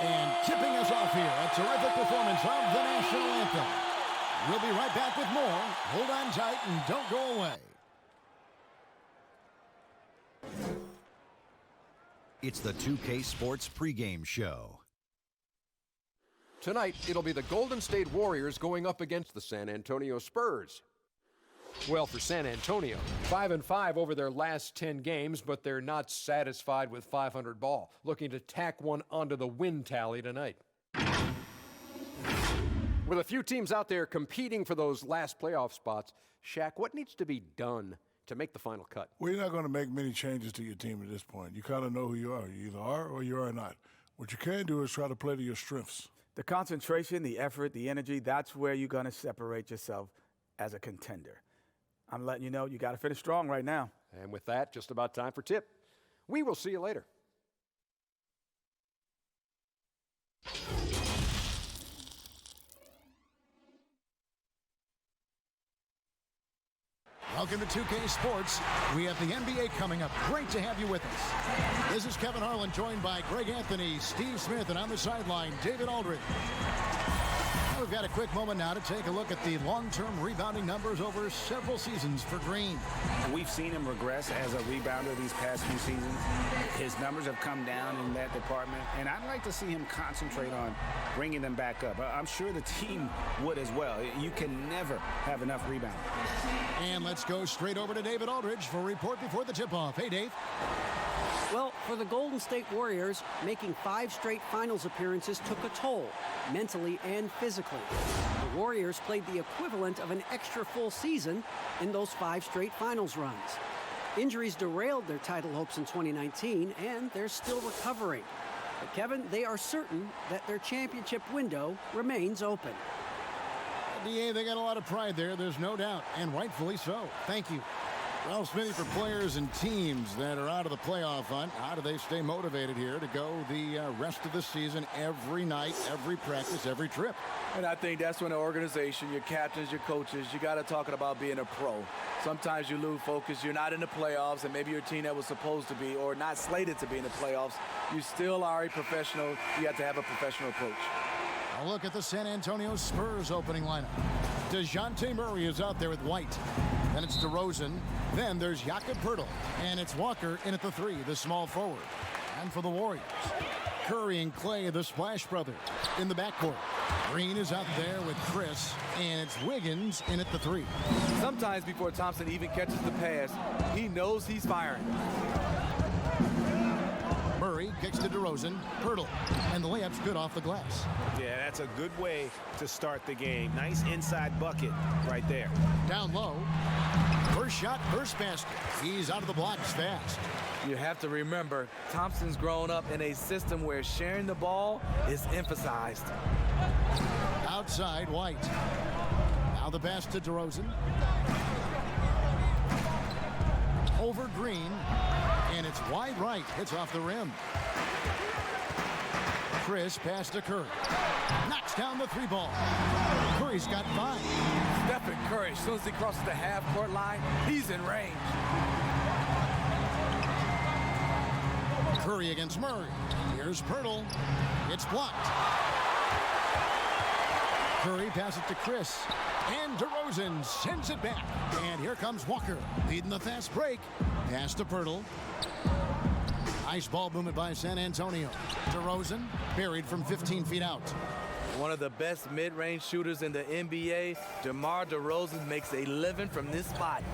And tipping us off here, a terrific performance of the national anthem. We'll be right back with more. Hold on tight and don't go away. It's the 2K Sports pregame show. Tonight, it'll be the Golden State Warriors going up against the San Antonio Spurs. Well, for San Antonio, 5-5 over their last 10 games, but they're not satisfied with 500 ball. Looking to tack one onto the win tally tonight. With a few teams out there competing for those last playoff spots, Shaq, what needs to be done to make the final cut? Well, you're not going to make many changes to your team at this point. You kind of know who you are. You either are or you are not. What you can do is try to play to your strengths. The concentration, the effort, the energy, that's where you're going to separate yourself as a contender. I'm letting you know you got to finish strong right now. And with that, just about time for tip. We will see you later. Welcome to 2K Sports. We have the NBA coming up. Great to have you with us. This is Kevin Harlan, joined by Greg Anthony, Steve Smith, and on the sideline, David Aldridge. We've got a quick moment now to take a look at the long-term rebounding numbers over several seasons for Green. We've seen him regress as a rebounder these past few seasons. His numbers have come down in that department, and I'd like to see him concentrate on bringing them back up. I'm sure the team would as well. You can never have enough rebounding. And let's go straight over to David Aldridge for a report before the tip-off. Hey, Dave. Well, for the Golden State Warriors, making 5 straight finals appearances took a toll, mentally and physically. The Warriors played the equivalent of an extra full season in those 5 straight finals runs. Injuries derailed their title hopes in 2019, and they're still recovering. But Kevin, they are certain that their championship window remains open. DA, they got a lot of pride there, there's no doubt, and rightfully so. Thank you. Well, Smithy, for players and teams that are out of the playoff hunt, how do they stay motivated here to go the rest of the season every night, every practice, every trip? And I think that's when the organization, your captains, your coaches, you got to talk about being a pro. Sometimes you lose focus. You're not in the playoffs, and maybe your team that was supposed to be or not slated to be in the playoffs. You still are a professional. You have to have a professional approach. A look at the San Antonio Spurs opening lineup. DeJounte Murray is out there with White. Then it's DeRozan. Then there's Jakob Poeltl. And it's Walker in at the 3, the small forward. And for the Warriors, Curry and Clay, the Splash Brothers, in the backcourt. Green is out there with Chris. And it's Wiggins in at the 3. Sometimes before Thompson even catches the pass, he knows he's firing. Murray kicks to DeRozan. Poeltl. And the layup's good off the glass. Yeah, that's a good way to start the game. Nice inside bucket right there. Down low. First shot, first basket. He's out of the blocks fast. You have to remember, Thompson's grown up in a system where sharing the ball is emphasized. Outside, White. Now the pass to DeRozan. Over Green. And it's wide right. Hits off the rim. Chris pass to Curry. Knocks down the 3 ball. Curry's got 5. Stephen Curry, as soon as he crosses the half-court line, he's in range. Curry against Murray. Here's Poeltl. It's blocked. Curry passes it to Chris. And DeRozan sends it back. And here comes Walker, leading the fast break. Pass to Poeltl. Nice ball movement by San Antonio. DeRozan buried from 15 feet out. One of the best mid-range shooters in the NBA, DeMar DeRozan makes a living from this spot.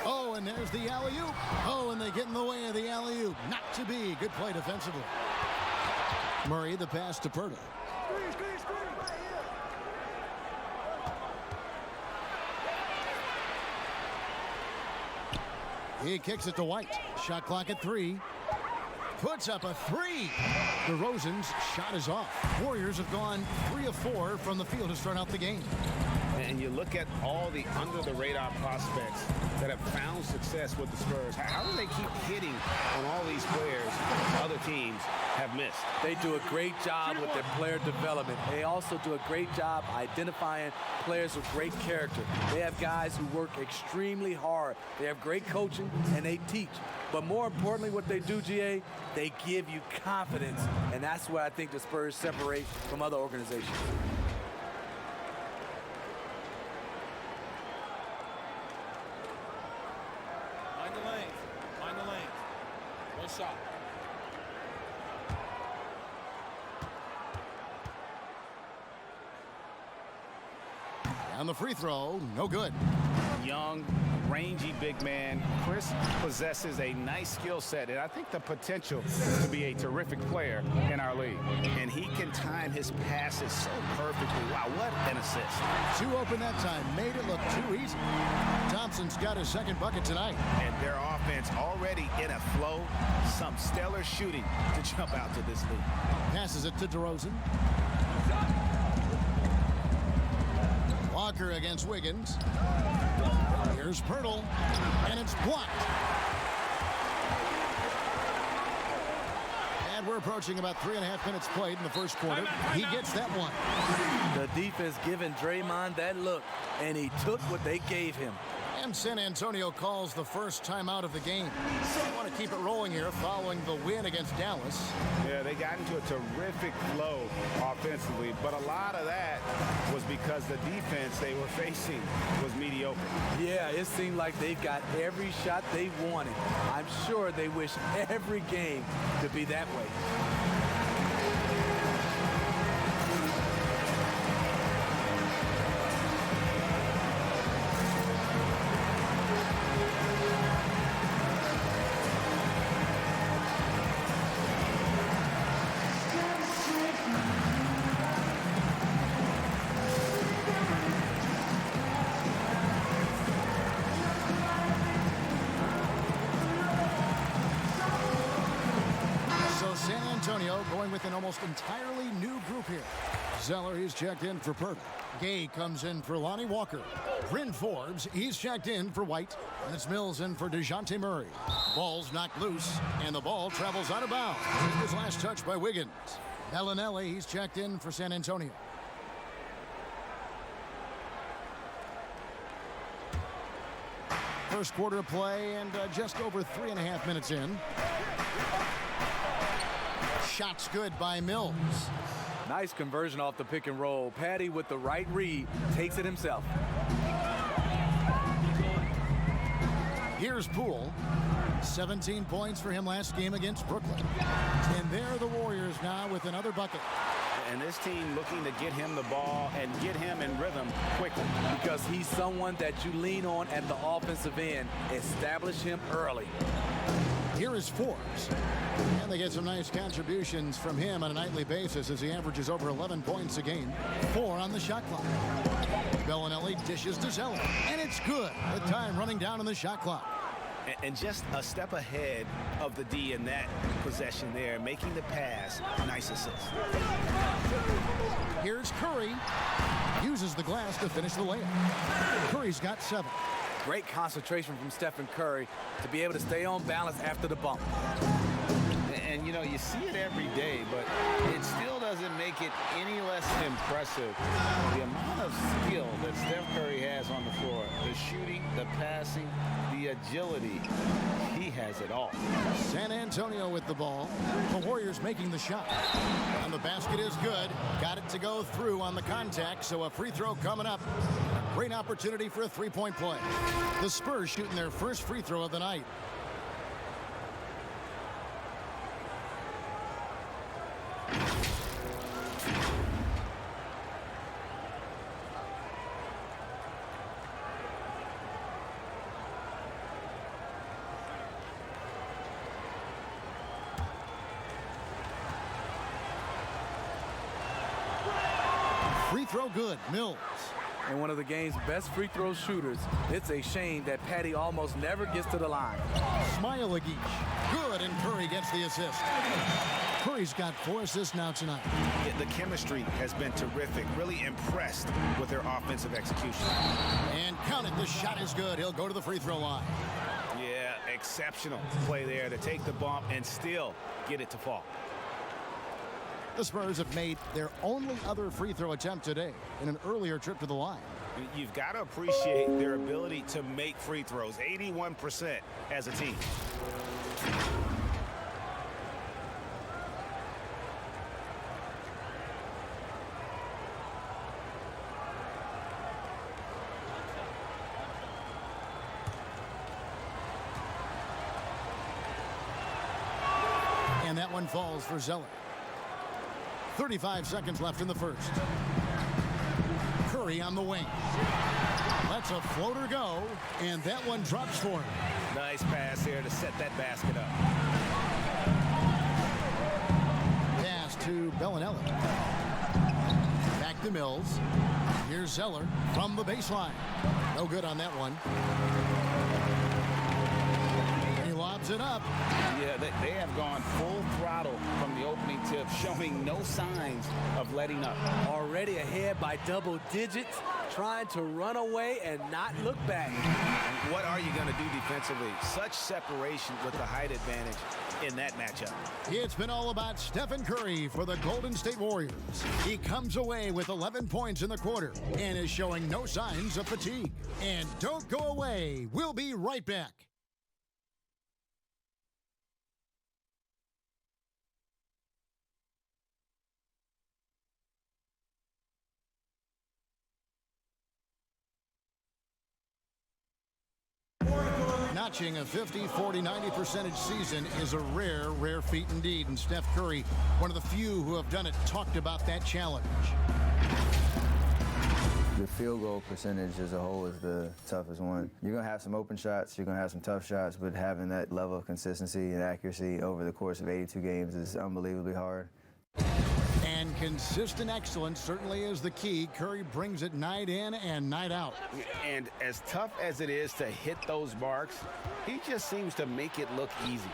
Oh, and there's the alley-oop. Oh, and they get in the way of the alley-oop. Not to be. Good play defensively. Murray, the pass to Poeltl. He kicks it to White. Shot clock at 3. Puts up a 3. DeRozan's shot is off. Warriors have gone 3 of 4 from the field to start out the game. And you look at all the under-the-radar prospects that have found success with the Spurs. How do they keep hitting on all these players other teams have missed? They do a great job with their player development. They also do a great job identifying players with great character. They have guys who work extremely hard. They have great coaching, and they teach. But more importantly, what they do, GA, they give you confidence. And that's where I think the Spurs separate from other organizations. Find the lanes. Find the lanes. One shot. And the free throw, no good. Young, rangy big man. Chris possesses a nice skill set, and I think the potential to be a terrific player in our league. And he can time his passes so perfectly. Wow, what an assist. Too open that time, made it look too easy. Thompson's got his second bucket tonight. And their offense already in a flow. Some stellar shooting to jump out to this league. Passes it to DeRozan. Walker against Wiggins. Here's Pirtle, and it's blocked. And we're approaching about 3.5 minutes played in the first quarter. He gets that one. The defense giving Draymond that look, and he took what they gave him. And San Antonio calls the first timeout of the game. They want to keep it rolling here following the win against Dallas. Yeah, they got into a terrific flow offensively, but a lot of that was because the defense they were facing was mediocre. Yeah, it seemed like they got every shot they wanted. I'm sure they wish every game to be that way. Going with an almost entirely new group here. Zeller, he's checked in for Pirtle. Gay comes in for Lonnie Walker. Bryn Forbes, he's checked in for White. And it's Mills in for DeJounte Murray. Ball's knocked loose, and the ball travels out of bounds. His last touch by Wiggins. Bellinelli, he's checked in for San Antonio. First quarter of play, and just over 3.5 minutes in. Shots good by Mills. Nice conversion off the pick and roll. Patty with the right read takes it himself. Here's Poole. 17 points for him last game against Brooklyn. And there are the Warriors now with another bucket. And this team looking to get him the ball and get him in rhythm quickly. Because he's someone that you lean on at the offensive end. Establish him early. Here is Forbes. And they get some nice contributions from him on a nightly basis as he averages over 11 points a game. 4 on the shot clock. Bellinelli dishes to Zeller. And it's good. The time running down on the shot clock. And just a step ahead of the D in that possession there, making the pass. Nice assist. Here's Curry. Uses the glass to finish the layup. Curry's got 7. Great concentration from Stephen Curry to be able to stay on balance after the bump. And, you know, you see it every day, but it still doesn't make it any less impressive. The amount of skill that Steph Curry has on the floor, the shooting, the passing, the agility, he has it all. San Antonio with the ball. The Warriors making the shot. And the basket is good. Got it to go through on the contact, so a free throw coming up. Great opportunity for a three-point play. The Spurs shooting their first free throw of the night. Free throw good, Mills. And one of the game's best free throw shooters. It's a shame that Patty almost never gets to the line. Smailagic, good, and Curry gets the assist. Curry's got 4 assists now tonight. Yeah, the chemistry has been terrific. Really impressed with their offensive execution. And count it, the shot is good. He'll go to the free throw line. Yeah, exceptional play there to take the bump and still get it to fall. The Spurs have made their only other free throw attempt today in an earlier trip to the line. You've got to appreciate their ability to make free throws, 81% as a team. And that one falls for Zeller. 35 seconds left in the first. Curry on the wing. Lets a floater go, and that one drops for him. Nice pass here to set that basket up. Pass to Bellinelli. Back to Mills. Here's Zeller from the baseline. No good on that one. He lobs it up. Yeah, they have gone full throttle from the opening tip, showing no signs of letting up. Already ahead by double digits, trying to run away and not look back. What are you going to do defensively? Such separation with the height advantage in that matchup. It's been all about Stephen Curry for the Golden State Warriors. He comes away with 11 points in the quarter and is showing no signs of fatigue. And don't go away. We'll be right back. Notching a 50, 40, 90% season is a rare, rare feat indeed. And Steph Curry, one of the few who have done it, talked about that challenge. The field goal percentage as a whole is the toughest one. You're going to have some open shots, you're going to have some tough shots, but having that level of consistency and accuracy over the course of 82 games is unbelievably hard. And consistent excellence certainly is the key. Curry brings it night in and night out. And as tough as it is to hit those marks, he just seems to make it look easy.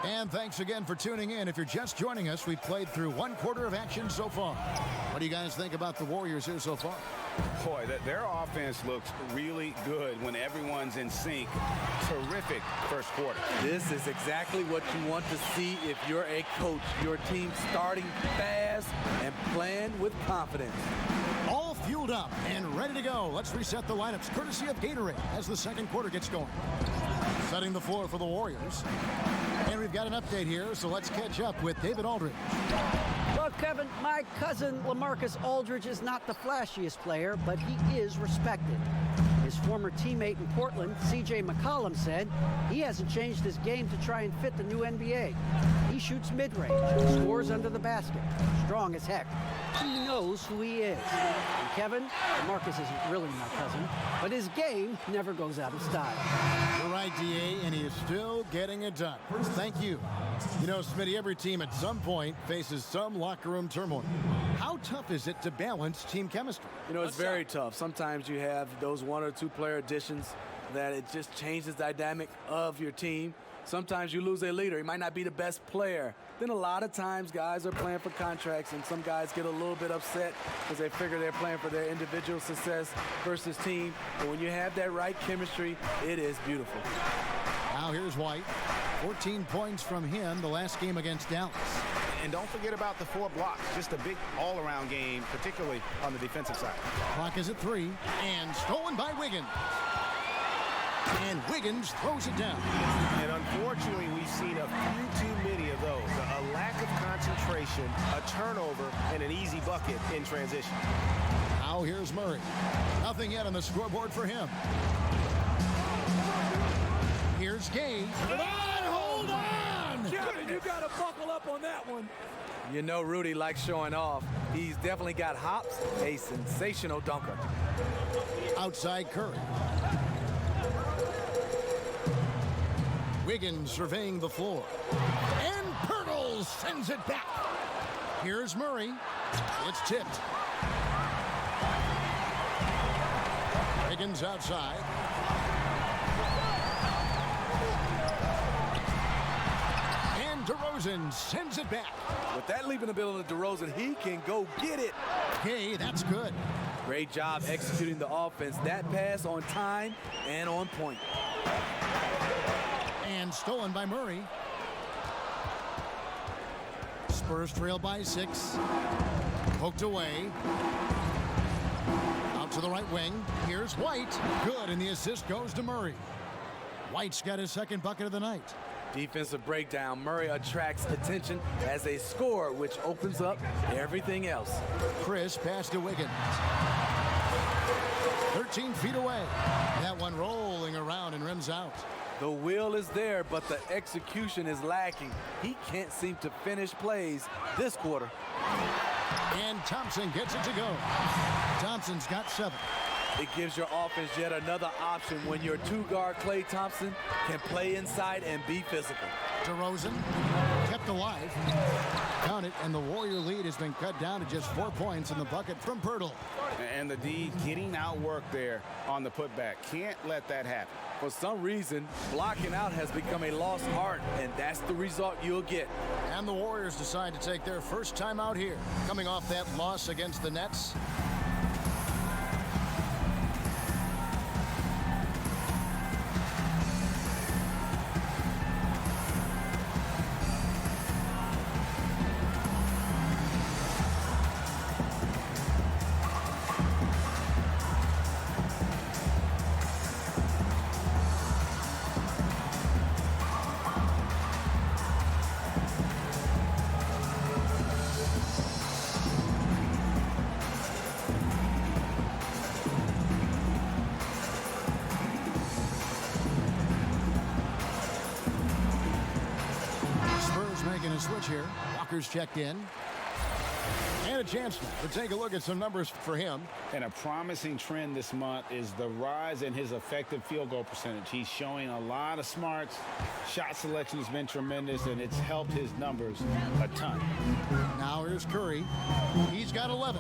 And thanks again for tuning in. If you're just joining us, we've played through 1 quarter of action so far. What do you guys think about the Warriors here so far? Boy, their offense looks really good when everyone's in sync. Terrific first quarter. This is exactly what you want to see if you're a coach. Your team starting fast and playing with confidence. All fueled up and ready to go. Let's reset the lineups courtesy of Gatorade as the second quarter gets going. Setting the floor for the Warriors. And we've got an update here, so let's catch up with David Aldridge. Well, Kevin, my cousin LaMarcus Aldridge is not the flashiest player, but he is respected. His former teammate in Portland, C.J. McCollum, said he hasn't changed his game to try and fit the new NBA. He shoots mid-range, scores under the basket, strong as heck. He knows who he is. And Kevin, LaMarcus isn't really my cousin, but his game never goes out of style. You're right, D.A., and he is still getting it done. Thank you. You know, Smitty, every team at some point faces some locker room turmoil. How tough is it to balance team chemistry? You know, it's very tough. Sometimes you have those 1 or 2 player additions that it just changes the dynamic of your team. Sometimes you lose a leader. He might not be the best player. Then a lot of times guys are playing for contracts, and some guys get a little bit upset because they figure they're playing for their individual success versus team. But when you have that right chemistry, it is beautiful. Now here's White. 14 points from him the last game against Dallas. And don't forget about the 4 blocks. Just a big all-around game, particularly on the defensive side. Clock is at 3, and stolen by Wiggins. And Wiggins throws it down. And unfortunately, we've seen a few too many of those. A lack of concentration, a turnover, and an easy bucket in transition. Now here's Murray. Nothing yet on the scoreboard for him. Here's Gage. Hold on! Kevin, you got to buckle up on that one. You know Rudy likes showing off. He's definitely got hops, a sensational dunker. Outside Curry. Wiggins surveying the floor. And Pirtle sends it back. Here's Murray. It's tipped. Wiggins outside. and DeRozan sends it back. With that leaping ability of DeRozan, he can go get it. Hey, that's good. Great job executing the offense. That pass on time and on point. And stolen by Murray. Spurs trail by 6. Poked away. Out to the right wing. Here's White. Good, and the assist goes to Murray. White's got his second bucket of the night. Defensive breakdown. Murray attracts attention as a scorer, which opens up everything else. Chris pass to Wiggins. 13 feet away. That one rolling around and rims out. The will is there, but the execution is lacking. He can't seem to finish plays this quarter. And Thompson gets it to go. Thompson's got 7. It gives your offense yet another option when your two-guard Klay Thompson can play inside and be physical. DeRozan kept alive. Count it, and the Warrior lead has been cut down to just 4 points in the bucket from Pirtle. And the D getting outworked there on the putback. Can't let that happen. For some reason, blocking out has become a lost art, and that's the result you'll get. And the Warriors decide to take their first time out here, coming off that loss against the Nets. Making a switch here. Walker's checked in. And a chance to take a look at some numbers for him. And a promising trend this month is the rise in his effective field goal percentage. He's showing a lot of smarts. Shot selection has been tremendous, and it's helped his numbers a ton. Now here's Curry. He's got 11.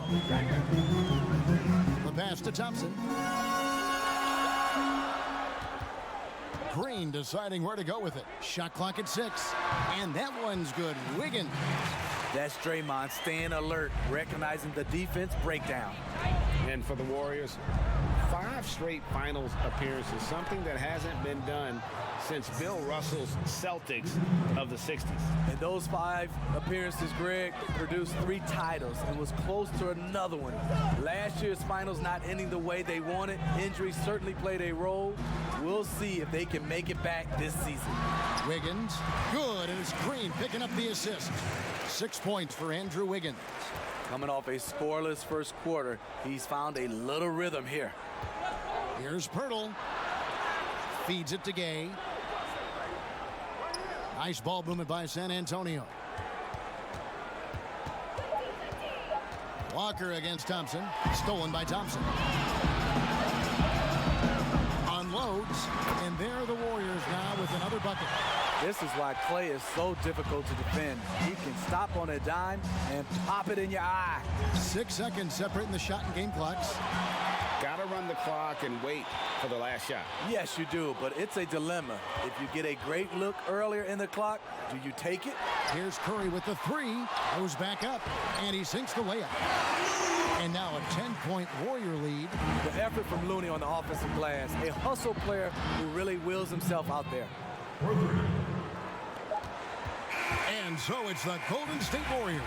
The pass to Thompson. Green deciding where to go with it. Shot clock at 6. And that one's good. Wiggins. That's Draymond staying alert, recognizing the defense breakdown. And for the Warriors, 5 straight finals appearances, something that hasn't been done since Bill Russell's Celtics of the 60s. And those 5 appearances, Greg, produced 3 titles and was close to another one. Last year's finals not ending the way they wanted. Injuries certainly played a role. We'll see if they can make it back this season. Wiggins, good, and it's Green picking up the assist. 6 points for Andrew Wiggins. Coming off a scoreless first quarter, he's found a little rhythm here. Here's Pirtle. Feeds it to Gay. Nice ball movement by San Antonio. Walker against Thompson. Stolen by Thompson. Unloads, and there are the Warriors now with another bucket. This is why Klay is so difficult to defend. He can stop on a dime and pop it in your eye. 6 seconds separating the shot and game clocks. Got to run the clock and wait for the last shot. Yes, you do, but it's a dilemma. If you get a great look earlier in the clock, do you take it? Here's Curry with the 3. Goes back up, and he sinks the layup. And now a 10-point Warrior lead. The effort from Looney on the offensive glass. A hustle player who really wills himself out there. And so it's the Golden State Warriors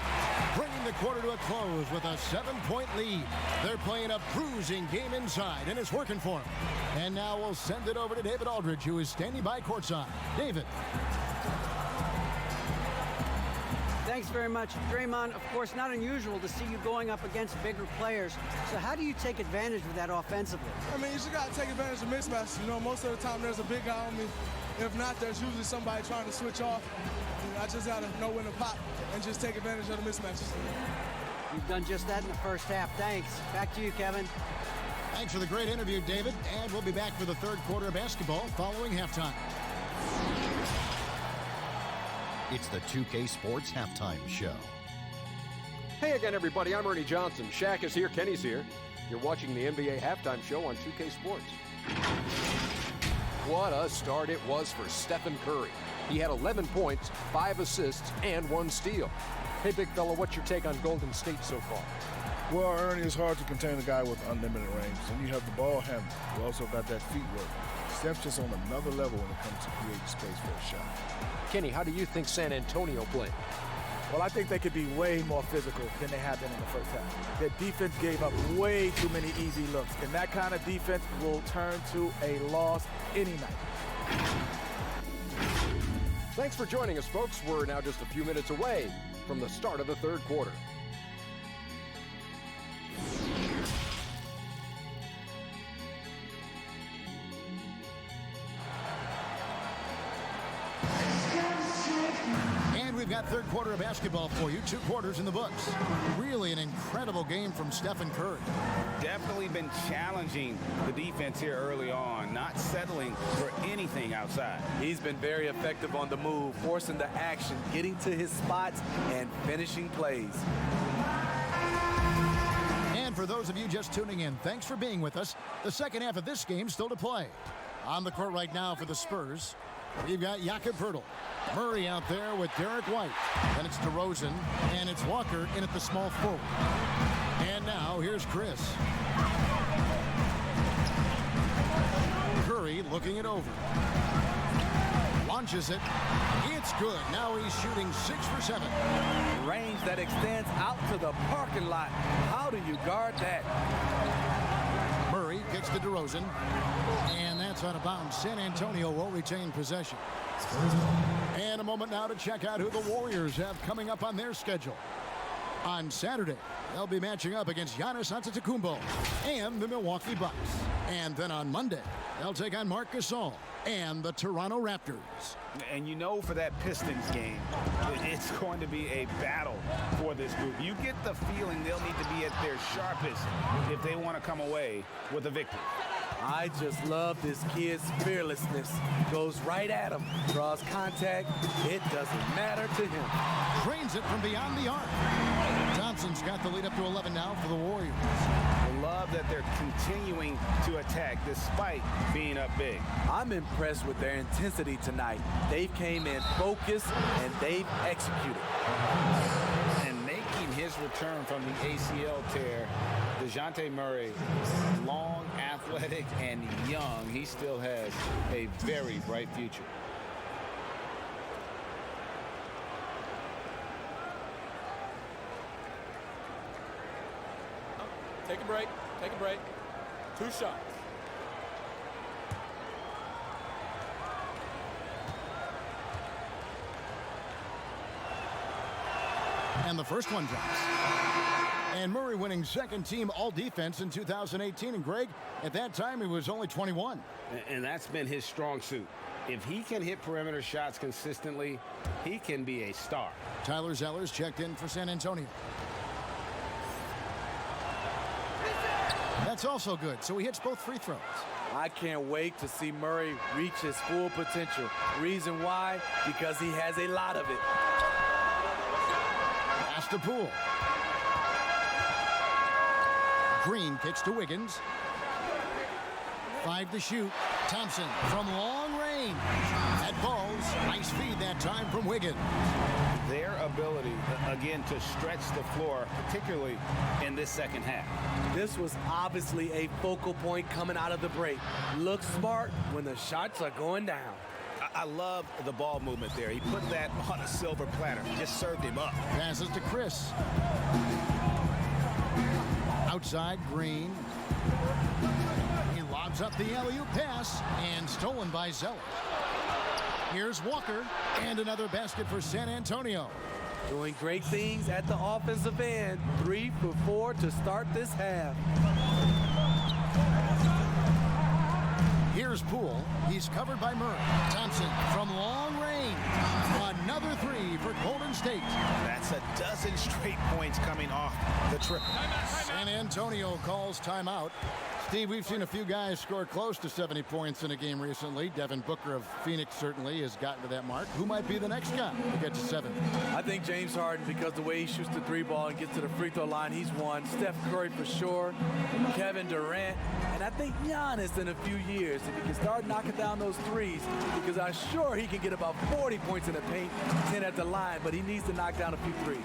bringing the quarter to a close with a 7-point lead. They're playing a bruising game inside, and it's working for them. And now we'll send it over to David Aldridge, who is standing by courtside. David. Thanks very much. Draymond, of course, not unusual to see you going up against bigger players. So how do you take advantage of that offensively? I mean, you just got to take advantage of mismatches. You know, most of the time there's a big guy on me. If not, there's usually somebody trying to switch off. And I just got to know when to pop and just take advantage of the mismatches. You've done just that in the first half. Thanks. Back to you, Kevin. Thanks for the great interview, David. And we'll be back for the third quarter of basketball following halftime. It's the 2K Sports Halftime Show. Hey again, everybody. I'm Ernie Johnson. Shaq is here. Kenny's here. You're watching the NBA Halftime Show on 2K Sports. What a start it was for Stephen Curry. He had 11 points, 5 assists, and 1 steal. Hey, big fella, what's your take on Golden State so far? Well, Ernie, it's hard to contain a guy with unlimited range. And you have the ball handler. You also got that feet work. Steph's just on another level when it comes to creating space for a shot. Kenny, how do you think San Antonio played? Well, I think they could be way more physical than they have been in the first half. Their defense gave up way too many easy looks, and that kind of defense will turn to a loss any night. Thanks for joining us, folks. We're now just a few minutes away from the start of the third quarter. We've got third quarter of basketball for you. 2 quarters in the books. Really an incredible game from Stephen Curry. Definitely been challenging the defense here early on, not settling for anything outside. He's been very effective on the move, forcing the action, getting to his spots, and finishing plays. And for those of you just tuning in, thanks for being with us. The second half of this game still to play. On the court right now for the Spurs, we've got Jakob Poeltl. Murray out there with Derek White. Then it's DeRozan, and it's Walker in at the small forward. And now here's Chris. Curry looking it over. Launches it. It's good. Now he's shooting 6 for 7. Range that extends out to the parking lot. How do you guard that? Murray kicks to DeRozan. And that's out of bounds. San Antonio will retain possession. And a moment now to check out who the Warriors have coming up on their schedule. On Saturday, they'll be matching up against Giannis Antetokounmpo and the Milwaukee Bucks. And then on Monday, they'll take on Marc Gasol and the Toronto Raptors. And you know, for that Pistons game, it's going to be a battle for this group. You get the feeling they'll need to be at their sharpest if they want to come away with a victory. I just love this kid's fearlessness. Goes right at him, draws contact. It doesn't matter to him. Drains it from beyond the arc. Thompson's got the lead up to 11 now for the Warriors. I love that they're continuing to attack despite being up big. I'm impressed with their intensity tonight. They came in focused and they've executed. And making his return from the ACL tear, DeJounte Murray, long, athletic, and young, he still has a very bright future. Take a break. Take a break. 2 shots. And the first one drops. And Murray winning second team all-defense in 2018. And Greg, at that time, he was only 21. And that's been his strong suit. If he can hit perimeter shots consistently, he can be a star. Tyler Zeller's checked in for San Antonio. That's also good, so he hits both free throws. I can't wait to see Murray reach his full potential. Reason why? Because he has a lot of it. Pass to Poole. Green kicks to Wiggins. 5 to shoot. Thompson from long range. That ball's nice feed that time from Wiggins. Their ability, again, to stretch the floor, particularly in this second half. This was obviously a focal point coming out of the break. Look smart when the shots are going down. I love the ball movement there. He put that on a silver platter. He just served him up. Passes to Chris. Outside, Green. He lobs up the alley-oop pass and stolen by Zeller. Here's Walker and another basket for San Antonio. Doing great things at the offensive end. 3 for 4 to start this half. Here's Poole. He's covered by Murray. Thompson from long range. Another 3 for Golden State. That's a dozen straight points coming off the trip. San Antonio calls timeout. Steve, we've seen a few guys score close to 70 points in a game recently. Devin Booker of Phoenix certainly has gotten to that mark. Who might be the next guy to get to 70? I think James Harden, because the way he shoots the three ball and gets to the free throw line, he's one. Steph Curry for sure. Kevin Durant. And I think Giannis in a few years, if he can start knocking down those threes, because I'm sure he can get about 40 points in the paint, 10 at the line, but he needs to knock down a few threes.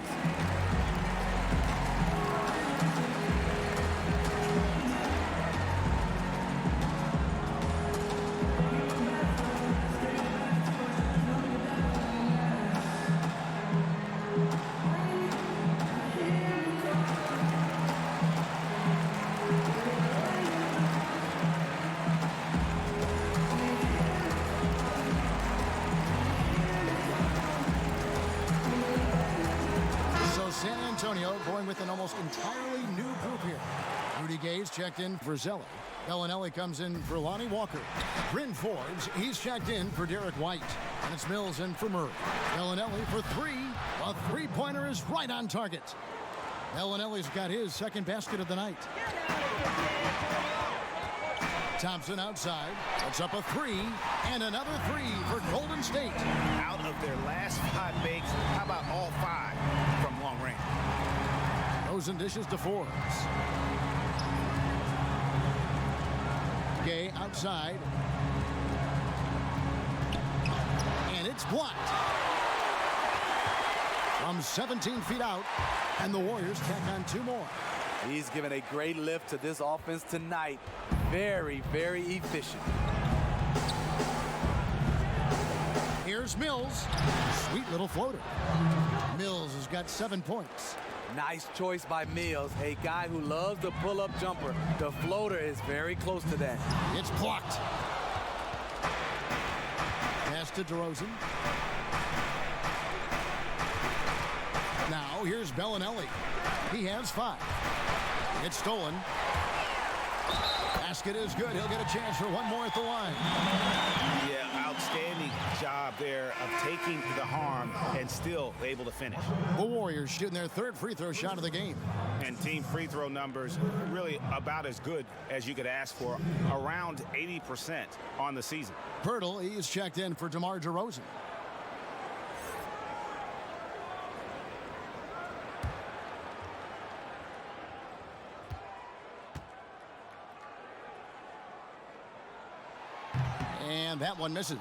Going with an almost entirely new group here. Rudy Gay's checked in for Zeller. Bellinelli comes in for Lonnie Walker. Bryn Forbes, he's checked in for Derek White. And it's Mills in for Murray. Bellinelli for three. A three-pointer is right on target. Bellinelli's got his second basket of the night. Thompson outside. Puts up a three. And another three for Golden State. Out of their last 5 makes, how about all 5 from long range? Rosen dishes to Forbes. Gay outside. And it's blocked. From 17 feet out. And the Warriors tack on 2 more. He's given a great lift to this offense tonight. Very, very efficient. Here's Mills. Sweet little floater. Mills has got 7 points. Nice choice by Mills, a guy who loves the pull-up jumper. The floater is very close to that. It's blocked. Pass to DeRozan. Now here's Bellinelli. He has 5. It's stolen. Basket is good. He'll get a chance for one more at the line. Yeah, outstanding job there of taking the harm and still able to finish. The Warriors shooting their 3rd free throw shot of the game. And team free throw numbers really about as good as you could ask for, around 80% on the season. Pirtle, he is checked in for DeMar DeRozan. And that one misses.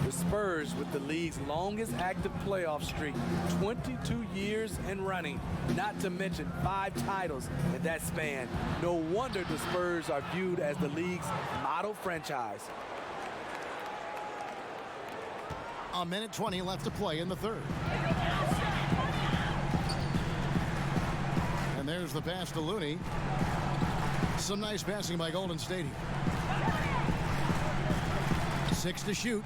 The Spurs with the league's longest active playoff streak, 22 years and running, not to mention 5 titles in that span. No wonder the Spurs are viewed as the league's model franchise. A minute 20 left to play in the 3rd. And there's the pass to Looney. Some nice passing by Golden State here. 6 to shoot.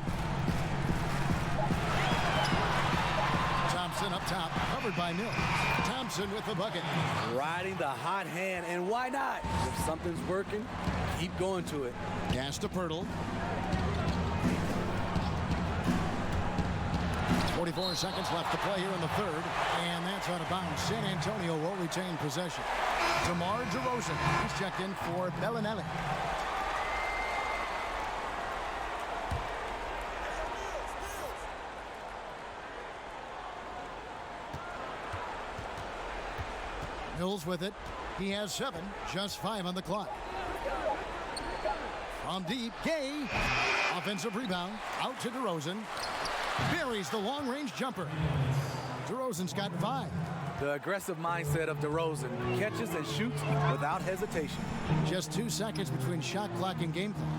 Thompson up top, covered by Mills. Thompson with the bucket. Riding the hot hand, and why not? If something's working, keep going to it. Pass to Pirtle. 44 seconds left to play here in the 3rd, and that's out of bounds. San Antonio will retain possession. DeMar DeRozan, he's checked in for Bellinelli. Mills with it. He has 7, just 5 on the clock. From deep, Gay. Offensive rebound, out to DeRozan. Buries the long-range jumper. DeRozan's got 5. The aggressive mindset of DeRozan. Catches and shoots without hesitation. Just 2 seconds between shot clock and game clock.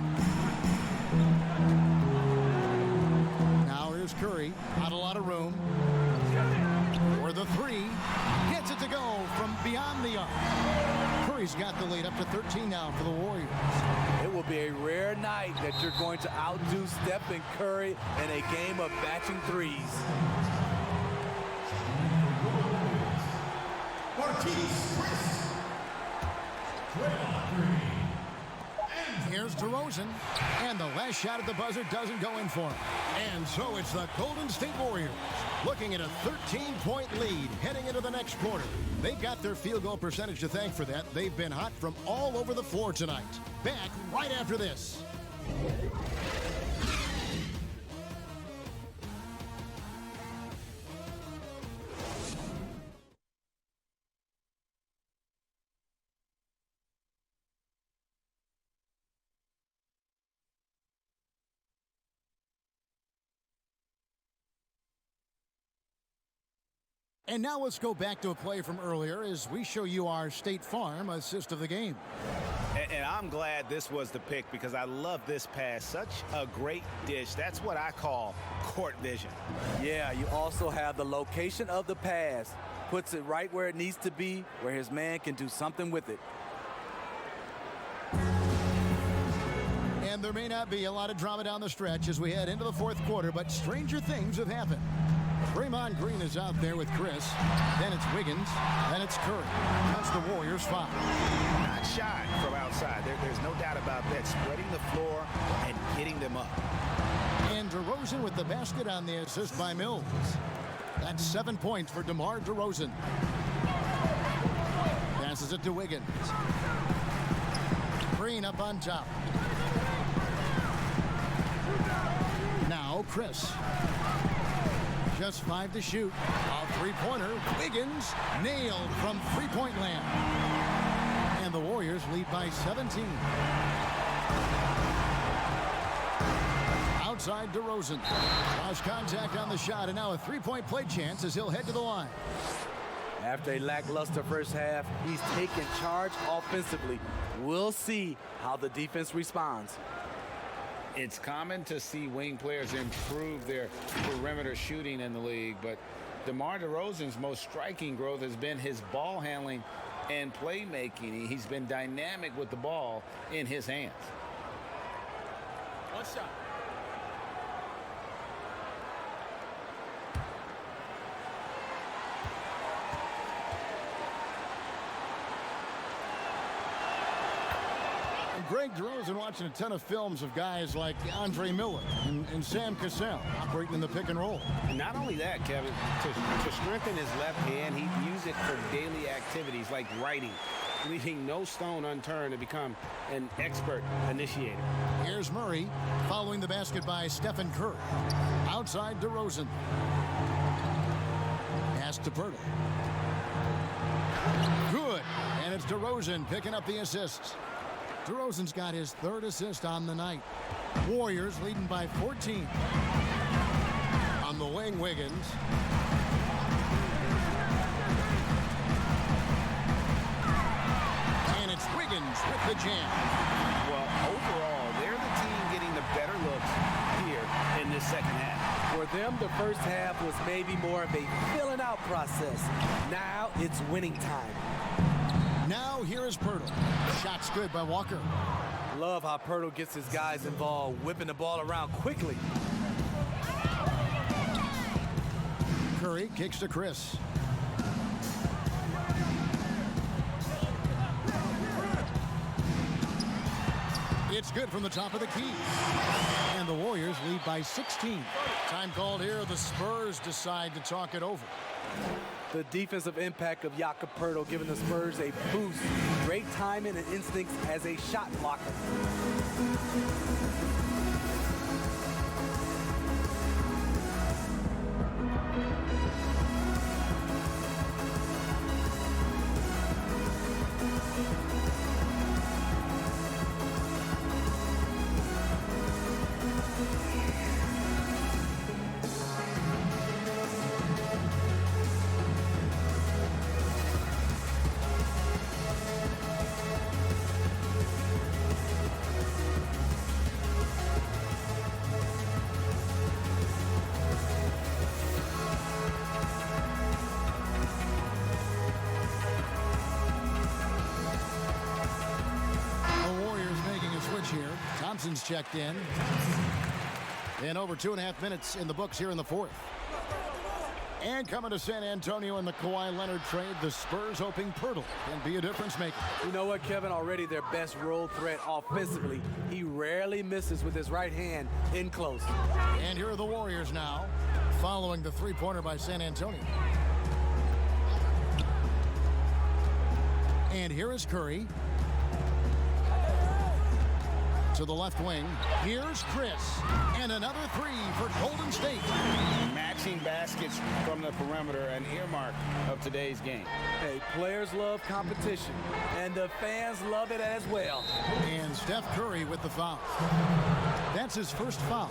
Now here's Curry. Not a lot of room. For the 3. Gets it to go from beyond the arc. Curry's got the lead up to 13 now for the Warriors. It will be a rare night that you're going to outdo Steph and Curry in a game of batching threes. Here's DeRozan, and the last shot at the buzzer doesn't go in for him. And so it's the Golden State Warriors looking at a 13-point lead heading into the next quarter. They've got their field goal percentage to thank for that. They've been hot from all over the floor tonight. Back right after this. And now let's go back to a play from earlier as we show you our State Farm assist of the game. And I'm glad this was the pick because I love this pass. Such a great dish. That's what I call court vision. Yeah, you also have the location of the pass. Puts it right where it needs to be, where his man can do something with it. And there may not be a lot of drama down the stretch as we head into the fourth quarter, but stranger things have happened. Draymond Green is out there with Chris. Then it's Wiggins. Then it's Curry. That's the Warriors' foul. Not shy from outside. There's no doubt about that. Spreading the floor and getting them up. And DeRozan with the basket on the assist by Mills. That's 7 points for DeMar DeRozan. Passes it to Wiggins. Green up on top. Now Chris. Just 5 to shoot. A three-pointer. Wiggins nailed from three-point land. And the Warriors lead by 17. Outside DeRozan. Lost contact on the shot, and now a three-point play chance as he'll head to the line. After a lackluster first half, he's taken charge offensively. We'll see how the defense responds. It's common to see wing players improve their perimeter shooting in the league, but DeMar DeRozan's most striking growth has been his ball handling and playmaking. He's been dynamic with the ball in his hands. One shot. Greg DeRozan watching a ton of films of guys like Andre Miller and Sam Cassell operating in the pick and roll. Not only that, Kevin, to strengthen his left hand, he'd use it for daily activities like writing, leaving no stone unturned to become an expert initiator. Here's Murray following the basket by Stephen Curry. Outside DeRozan. Pass to Pirtle. Good. And it's DeRozan picking up the assists. DeRozan's got his third assist on the night. Warriors leading by 14. On the wing, Wiggins. And it's Wiggins with the jam. Well, overall, they're the team getting the better looks here in this second half. For them, the first half was maybe more of a filling out process. Now it's winning time. Now here is Pirtle. Shot's good by Walker. Love how Pirtle gets his guys involved, whipping the ball around quickly. Curry kicks to Chris. It's good from the top of the key. And the Warriors lead by 16. Time called here. The Spurs decide to talk it over. The defensive impact of Jakob Poeltl giving the Spurs a boost. Great timing and instincts as a shot blocker. Thompson's checked in. And over 2.5 minutes in the books here in the fourth. And coming to San Antonio in the Kawhi Leonard trade, the Spurs hoping Pirtle can be a difference maker. You know what, Kevin? Already their best road threat offensively. He rarely misses with his right hand in close. And here are the Warriors now, following the three-pointer by San Antonio. And here is Curry. To the left wing. Here's Chris. And another three for Golden State. Matching baskets from the perimeter, an earmark of today's game. Hey, players love competition, and the fans love it as well. And Steph Curry with the foul. That's his first foul.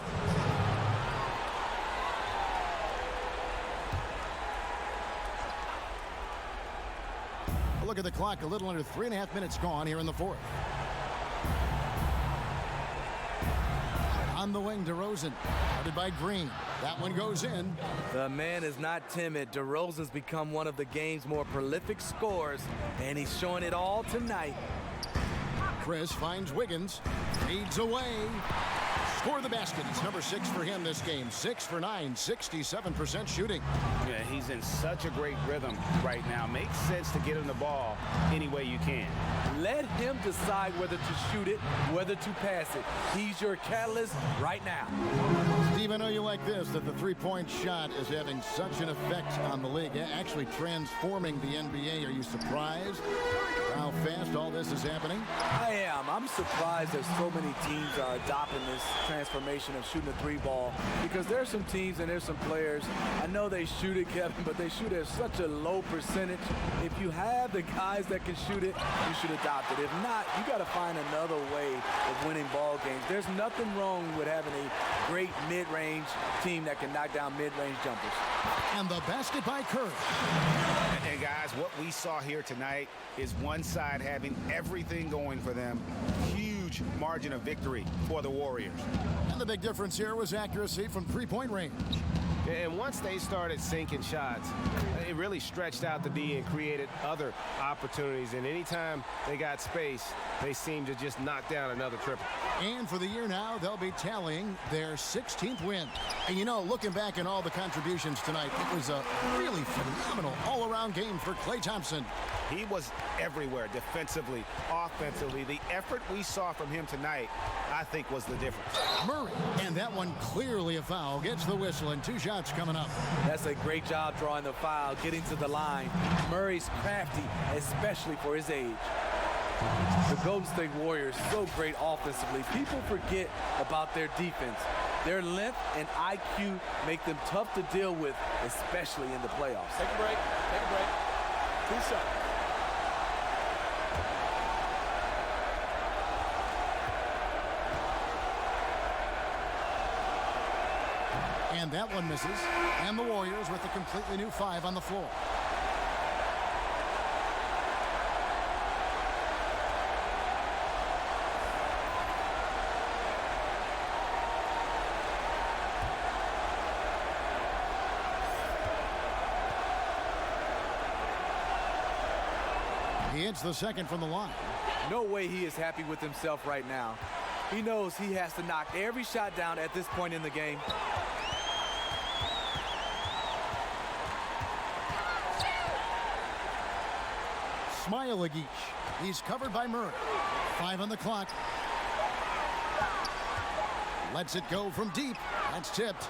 Look at the clock, a little under 3.5 minutes gone here in the fourth. On the wing, DeRozan, guarded by Green. That one goes in. The man is not timid. DeRozan's become one of the game's more prolific scorers, and he's showing it all tonight. Chris finds Wiggins, feeds away. Score the basket. It's number 6 for him this game. 6 for 9, 67% shooting. Yeah, he's in such a great rhythm right now. Makes sense to get him the ball any way you can. Let him decide whether to shoot it, whether to pass it. He's your catalyst right now. Steve, I know you like this, that the three-point shot is having such an effect on the league, actually transforming the NBA. Are you surprised how fast all this is happening? I am. I'm surprised that so many teams are adopting this transformation of shooting the three ball, because there's some teams and there's some players, I know they shoot it, Kevin, but they shoot at such a low percentage. If you have the guys that can shoot it, you should adopt it. If not, you got to find another way of winning ball games. There's nothing wrong with having a great mid-range team that can knock down mid-range jumpers. And the basket by Curry. And guys, what we saw here tonight is one side having everything going for them. Huge margin of victory for the Warriors. And the big difference here was accuracy from three-point range. And once they started sinking shots, it really stretched out the D and created other opportunities. And anytime they got space, they seemed to just knock down another triple. And for the year now, they'll be tallying their 16th win. And you know, looking back at all the contributions tonight, it was a really phenomenal all-around game for Klay Thompson. He was everywhere, defensively, offensively. The effort we saw from him tonight, I think, was the difference. Murray, and that one clearly a foul, gets the whistle, and 2 shots coming up. That's a great job drawing the foul, getting to the line. Murray's crafty, especially for his age. The Golden State Warriors, so great offensively. People forget about their defense. Their length and IQ make them tough to deal with, especially in the playoffs. Take a break. Take a break. 2 shots. And that one misses. And the Warriors with a completely new 5 on the floor. He hits the second from the line. No way he is happy with himself right now. He knows he has to knock every shot down at this point in the game. Smailagic. He's covered by Murray. 5 on the clock. Lets it go from deep. That's tipped.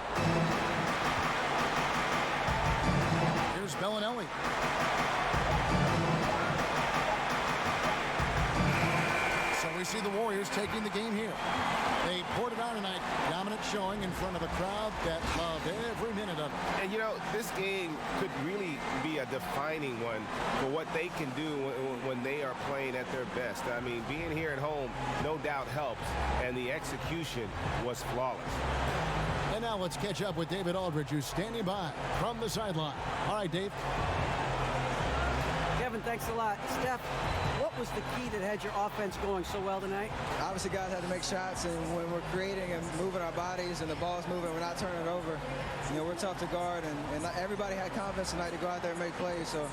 Here's Bellinelli. So we see the Warriors taking the game here. They poured it on tonight. Dominant showing in front of a crowd that loved every minute of it. And, you know, this game could really be a defining one for what they can do when they are playing at their best. I mean, being here at home no doubt helps, and the execution was flawless. And now let's catch up with David Aldridge, who's standing by from the sideline. All right, Dave. Kevin, thanks a lot. Steph, what was the key that had your offense going so well tonight? Obviously, guys had to make shots, and when we're creating and moving our bodies and the ball's moving, we're not turning it over. You know, we're tough to guard, and everybody had confidence tonight to go out there and make plays. So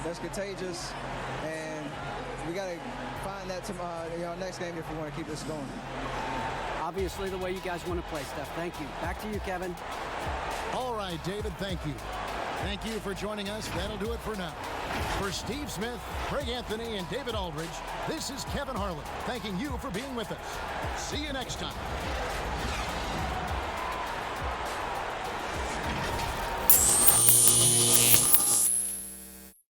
that's contagious, and we got to find that next game if we want to keep this going. Obviously, the way you guys want to play, Steph. Thank you. Back to you, Kevin. All right, David, thank you. Thank you for joining us. That'll do it for now. For Steve Smith, Craig Anthony, and David Aldridge, this is Kevin Harlan thanking you for being with us. See you next time.